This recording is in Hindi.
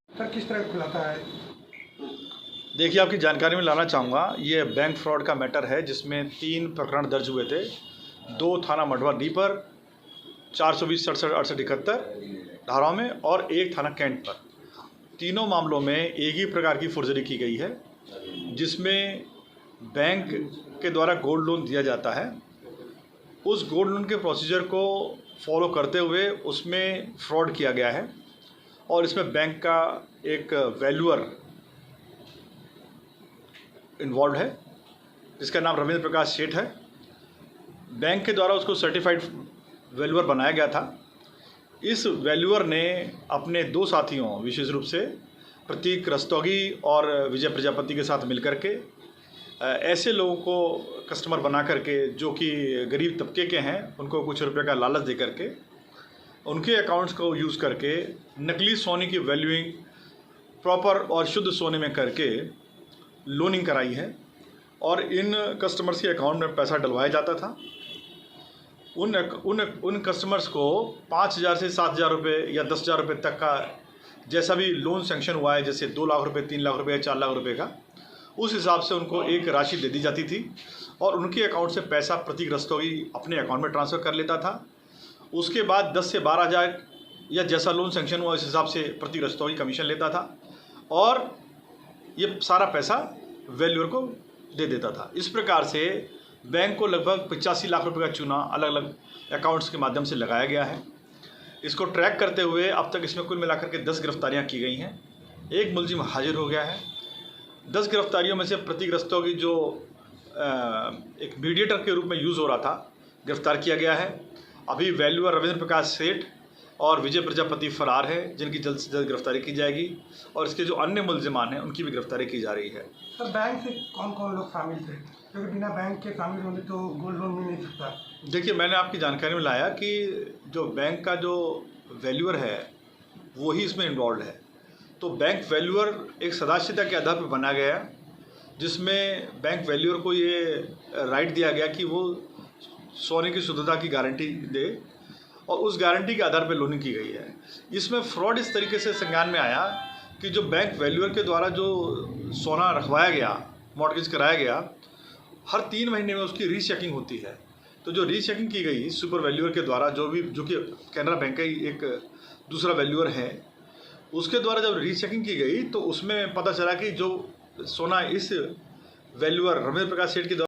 सर किस तरह खुलासा है? देखिए, आपकी जानकारी में लाना चाहूँगा, ये बैंक फ्रॉड का मैटर है जिसमें 3 प्रकरण दर्ज हुए थे। 2 थाना मढ़वा डी पर 420, 67, 68, 71 धाराओं में और 1 थाना कैंट पर। तीनों मामलों में एक ही प्रकार की फर्जरी की गई है, जिसमें बैंक के द्वारा गोल्ड लोन दिया जाता है। उस गोल्ड लोन के प्रोसीजर को फॉलो करते हुए उसमें फ्रॉड किया गया है और इसमें बैंक का एक वैल्यूअर इन्वॉल्व है, जिसका नाम रविंद्र प्रकाश सेठ है। बैंक के द्वारा उसको सर्टिफाइड वैल्यूअर बनाया गया था। इस वैल्यूअर ने अपने 2 साथियों, विशेष रूप से प्रतीक रस्तोगी और विजय प्रजापति के साथ मिलकर के ऐसे लोगों को कस्टमर बना करके, जो कि गरीब तबके के हैं, उनको कुछ रुपए का लालच दे करके उनके अकाउंट्स को यूज़ करके नकली सोने की वैल्यूइंग प्रॉपर और शुद्ध सोने में करके लोनिंग कराई है और इन कस्टमर्स के अकाउंट में पैसा डलवाया जाता था। उन कस्टमर्स को 5,000 से 7,000 रुपये या 10,000 रुपये तक का जैसा भी लोन सेंक्शन हुआ है, जैसे 2 लाख रुपये, 3 लाख रुपये या 4 लाख रुपये का, उस हिसाब से उनको एक राशि दे दी जाती थी और उनके अकाउंट से पैसा प्रतीक रस्तोगी अपने अकाउंट में ट्रांसफ़र कर लेता था। उसके बाद 10 से 12,000 या जैसा लोन सेंक्शन हुआ उस हिसाब से प्रतीक रस्तोगी कमीशन लेता था और ये सारा पैसा वैल्यूअर को दे देता था। इस प्रकार से बैंक को लगभग 85 लाख रुपए का चूना अलग अलग अकाउंट्स के माध्यम से लगाया गया है। इसको ट्रैक करते हुए अब तक इसमें कुल मिलाकर के 10 गिरफ्तारियां की गई हैं। एक मुलजिम हाजिर हो गया है। 10 गिरफ्तारियों में से प्रतीक रस्तोगी, जो एक मीडिएटर के रूप में यूज़ हो रहा था, गिरफ्तार किया गया है। अभी वैल्यूअर रविंद्र प्रकाश सेठ और विजय प्रजापति फरार है, जिनकी जल्द से जल्द गिरफ्तारी की जाएगी और इसके जो अन्य मुलजिमान हैं उनकी भी गिरफ्तारी की जा रही है। सर बैंक से कौन कौन लोग शामिल थे, क्योंकि बिना बैंक के शामिल होने तो गोल्ड लोन मिल नहीं सकता? देखिए, मैंने आपकी जानकारी में लाया कि जो बैंक का जो वैल्यूअर है वो ही इसमें इन्वॉल्व है। तो बैंक वैल्यूअर एक सदाशिता के आधार पर बनाया गया, जिसमें बैंक वैल्यूअर को ये राइट दिया गया कि वो सोने की शुद्धता की गारंटी दे और उस गारंटी के आधार पर लोनिंग की गई है। इसमें फ्रॉड इस तरीके से संज्ञान में आया कि जो बैंक वैल्यूअर के द्वारा जो सोना रखवाया गया, मॉर्गेज कराया गया, हर 3 महीने में उसकी रीचेकिंग होती है। तो जो रीचेकिंग की गई सुपर वैल्यूअर के द्वारा, जो कि कैनरा बैंक का ही एक दूसरा वैल्यूअर है, उसके द्वारा जब रीचेकिंग की गई तो उसमें पता चला कि जो सोना इस वैल्यूअर रविंद्र प्रकाश सेठ के द्वारा